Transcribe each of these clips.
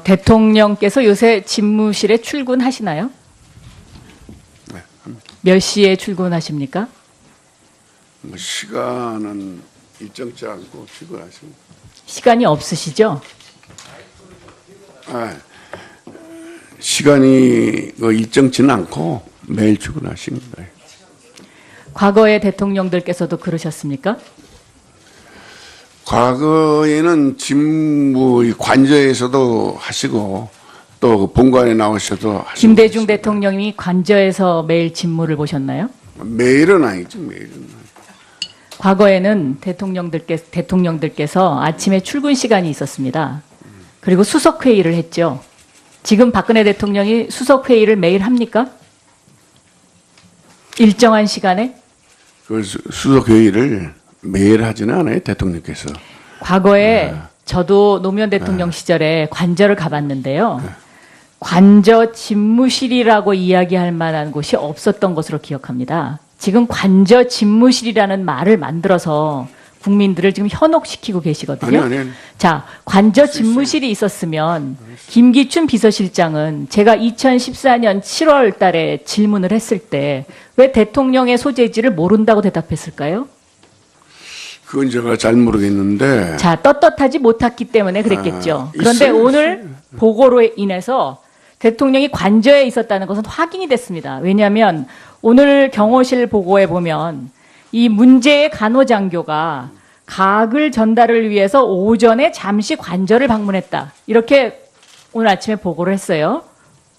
대통령께서 요새 집무실에 출근하시나요? 네, 합니다. 몇 시에 출근하십니까? 뭐 시간은 일정치 않고 출근하십니다. 시간이 없으시죠? 시간이 일정치는 않고 매일 출근하십니다. 과거의 대통령들께서도 그러셨습니까? 과거에는 집무 관저에서도 하시고 또 본관에 나오셔도 하시고 김대중 대통령이 관저에서 매일 집무를 보셨나요? 매일은 아니죠. 매일은. 과거에는 대통령들께서 아침에 출근 시간이 있었습니다. 그리고 수석 회의를 했죠. 지금 박근혜 대통령이 수석 회의를 매일 합니까? 일정한 시간에? 그 수석 회의를 매일 하지는 않아요. 대통령께서. 과거에 저도 노무현 대통령 시절에 관저를 가봤는데요. 관저 집무실이라고 이야기할 만한 곳이 없었던 것으로 기억합니다. 지금 관저 집무실이라는 말을 만들어서 국민들을 지금 현혹시키고 계시거든요. 아니. 자, 관저 집무실이 있었으면 김기춘 비서실장은 제가 2014년 7월 달에 질문을 했을 때 왜 대통령의 소재지를 모른다고 대답했을까요? 그건 제가 잘 모르겠는데. 자, 떳떳하지 못했기 때문에 그랬겠죠. 그런데 있어요, 오늘 보고로 인해서 대통령이 관저에 있었다는 것은 확인이 됐습니다. 왜냐하면 오늘 경호실 보고에 보면 이 문제의 간호장교가 가글 전달을 위해서 오전에 잠시 관저를 방문했다. 이렇게 오늘 아침에 보고를 했어요.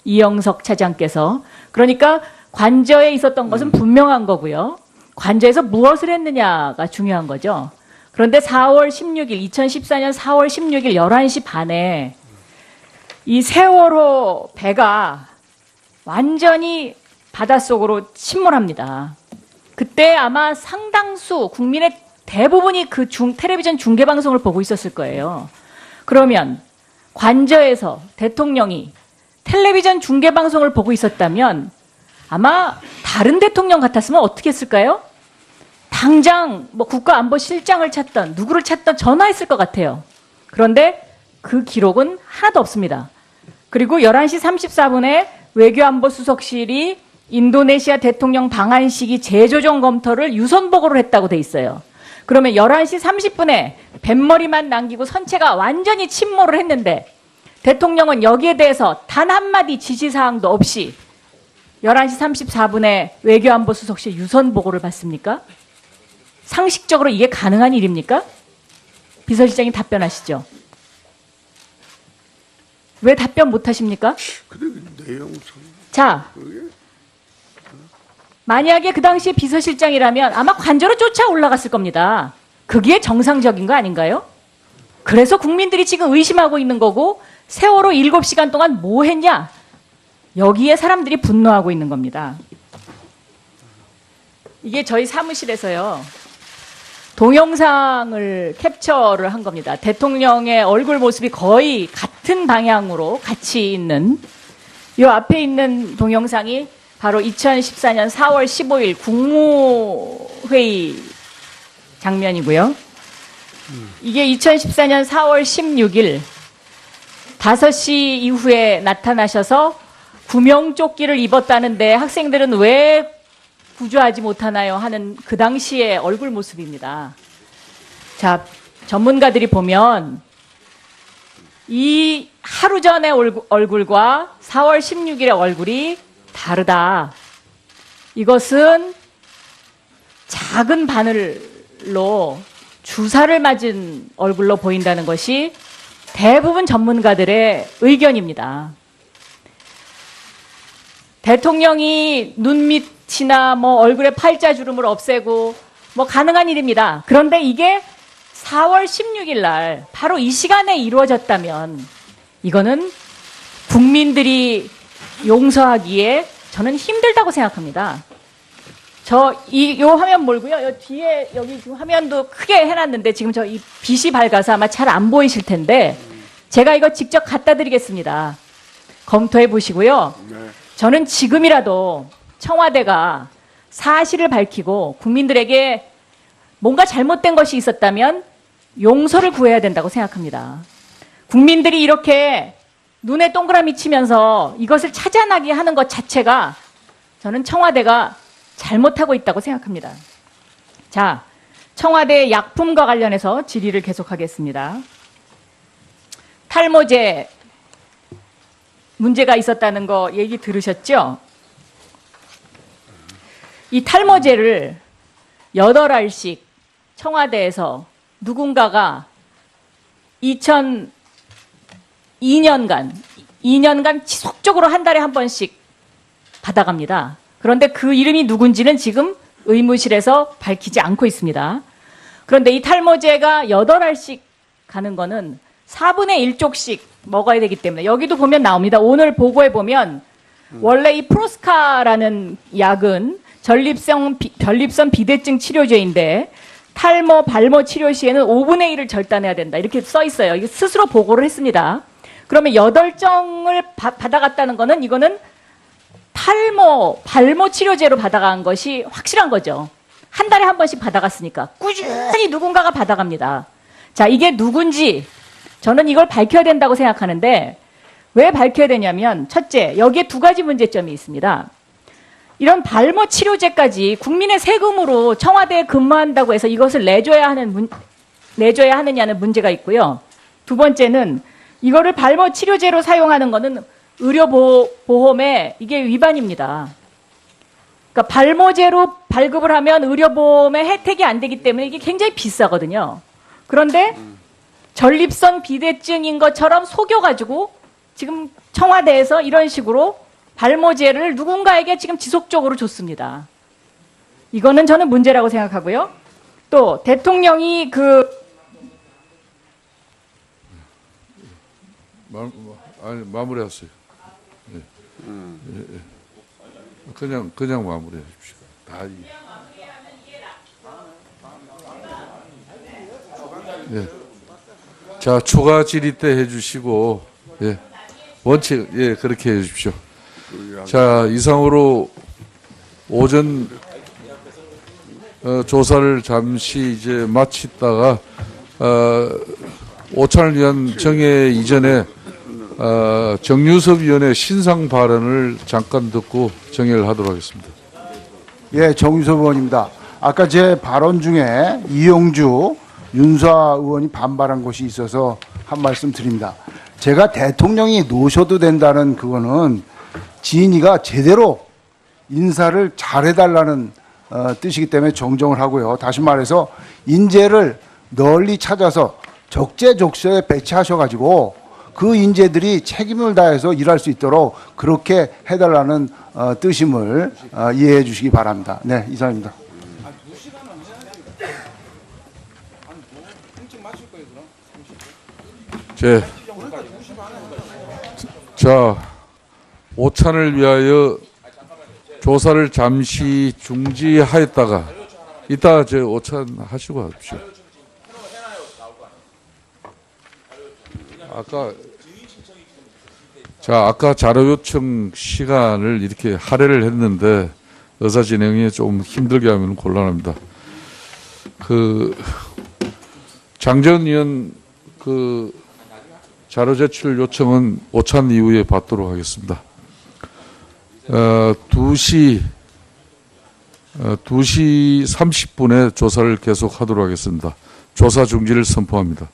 이영석 차장께서. 그러니까 관저에 있었던 것은 분명한 거고요. 관저에서 무엇을 했느냐가 중요한 거죠. 그런데 2014년 4월 16일 11시 반에 이 세월호 배가 완전히 바닷속으로 침몰합니다. 그때 아마 상당수 국민의 대부분이 그 텔레비전 중계방송을 보고 있었을 거예요. 그러면 관저에서 대통령이 텔레비전 중계방송을 보고 있었다면 아마 다른 대통령 같았으면 어떻게 했을까요? 당장 뭐 국가안보실장을 찾던 누구를 찾던 전화했을 것 같아요. 그런데 그 기록은 하나도 없습니다. 그리고 11시 34분에 외교안보수석실이 인도네시아 대통령 방한 시기 재조정 검토를 유선 보고를 했다고 돼 있어요. 그러면 11시 30분에 뱃머리만 남기고 선체가 완전히 침몰을 했는데 대통령은 여기에 대해서 단 한마디 지시사항도 없이 11시 34분에 외교안보수석실 유선 보고를 받습니까? 상식적으로 이게 가능한 일입니까? 비서실장이 답변하시죠. 왜 답변 못하십니까? 근데 내용 자, 만약에 그 당시에 비서실장이라면 아마 관저로 쫓아 올라갔을 겁니다. 그게 정상적인 거 아닌가요? 그래서 국민들이 지금 의심하고 있는 거고 세월호 7시간 동안 뭐 했냐? 여기에 사람들이 분노하고 있는 겁니다. 이게 저희 사무실에서요. 동영상을 캡처를 한 겁니다. 대통령의 얼굴 모습이 거의 같은 방향으로 같이 있는 이 앞에 있는 동영상이 바로 2014년 4월 15일 국무회의 장면이고요. 이게 2014년 4월 16일 5시 이후에 나타나셔서 구명조끼를 입었다는데 학생들은 왜 구조하지 못하나요? 하는 그 당시의 얼굴 모습입니다. 자, 전문가들이 보면 이 하루 전의 얼굴과 4월 16일의 얼굴이 다르다. 이것은 작은 바늘로 주사를 맞은 얼굴로 보인다는 것이 대부분 전문가들의 의견입니다. 대통령이 눈 밑이나 뭐 얼굴에 팔자주름을 없애고 뭐 가능한 일입니다. 그런데 이게 4월 16일 날 바로 이 시간에 이루어졌다면 이거는 국민들이 용서하기에 저는 힘들다고 생각합니다. 요 화면 몰고요. 요 뒤에 여기 지금 화면도 크게 해놨는데 지금 이 빛이 밝아서 아마 잘 안 보이실 텐데 제가 이거 직접 갖다 드리겠습니다. 검토해 보시고요. 네. 저는 지금이라도 청와대가 사실을 밝히고 국민들에게 뭔가 잘못된 것이 있었다면 용서를 구해야 된다고 생각합니다. 국민들이 이렇게 눈에 동그라미 치면서 이것을 찾아나게 하는 것 자체가 저는 청와대가 잘못하고 있다고 생각합니다. 자, 청와대 약품과 관련해서 질의를 계속하겠습니다. 탈모제 문제가 있었다는 거 얘기 들으셨죠? 이 탈모제를 8알씩 청와대에서 누군가가 2년간 지속적으로 한 달에 한 번씩 받아갑니다. 그런데 그 이름이 누군지는 지금 의무실에서 밝히지 않고 있습니다. 그런데 이 탈모제가 8알씩 가는 거는 4분의 1쪽씩 먹어야 되기 때문에 여기도 보면 나옵니다. 오늘 보고에 보면 원래 이 프로스카라는 약은 전립선 비대증 치료제인데 탈모, 발모 치료 시에는 5분의 1을 절단해야 된다. 이렇게 써 있어요. 이게 스스로 보고를 했습니다. 그러면 8정을 받아갔다는 거는 이거는 탈모, 발모 치료제로 받아간 것이 확실한 거죠. 한 달에 한 번씩 받아갔으니까 꾸준히 누군가가 받아갑니다. 자, 이게 누군지 저는 이걸 밝혀야 된다고 생각하는데 왜 밝혀야 되냐면 첫째, 여기에 2가지 문제점이 있습니다. 이런 발모 치료제까지 국민의 세금으로 청와대에 근무한다고 해서 이것을 내줘야 하느냐는 문제가 있고요. 두 번째는 이거를 발모 치료제로 사용하는 거는 의료보험에 이게 위반입니다. 그러니까 발모제로 발급을 하면 의료보험에 혜택이 안 되기 때문에 이게 굉장히 비싸거든요. 그런데 전립선 비대증인 것처럼 속여가지고 지금 청와대에서 이런 식으로 발모제를 누군가에게 지금 지속적으로 줬습니다. 이거는 저는 문제라고 생각하고요. 또 대통령이 마무리하세요. 예. 그냥 마무리해 주십시오. 예. 자, 추가 질의 때 해주시고, 예. 원칙, 예, 그렇게 해 주십시오. 자, 이상으로 오전 조사를 잠시 이제 마치다가 오찬을 위한 정회 이전에 정유섭 위원의 신상 발언을 잠깐 듣고 정회를 하도록 하겠습니다. 예, 정유섭 의원입니다. 아까 제 발언 중에 이용주 윤수아 의원이 반발한 것이 있어서 한 말씀 드립니다. 제가 대통령이 노셔도 된다는 그거는 지인이가 제대로 인사를 잘해달라는 뜻이기 때문에 정정을 하고요. 다시 말해서 인재를 널리 찾아서 적재적소에 배치하셔가지고 그 인재들이 책임을 다해서 일할 수 있도록 그렇게 해달라는 뜻임을 이해해 주시기 바랍니다. 네, 이상입니다. 자, 오찬을 위하여 조사를 잠시 중지하였다가 이따 제 오찬 하시고 하십시오. 아까 자료 요청 시간을 이렇게 할애를 했는데 의사 진행에 좀 힘들게 하면 곤란합니다. 장재원 의원 자료 제출 요청은 오찬 이후에 받도록 하겠습니다. 2시 30분에 조사를 계속하도록 하겠습니다. 조사 중지를 선포합니다.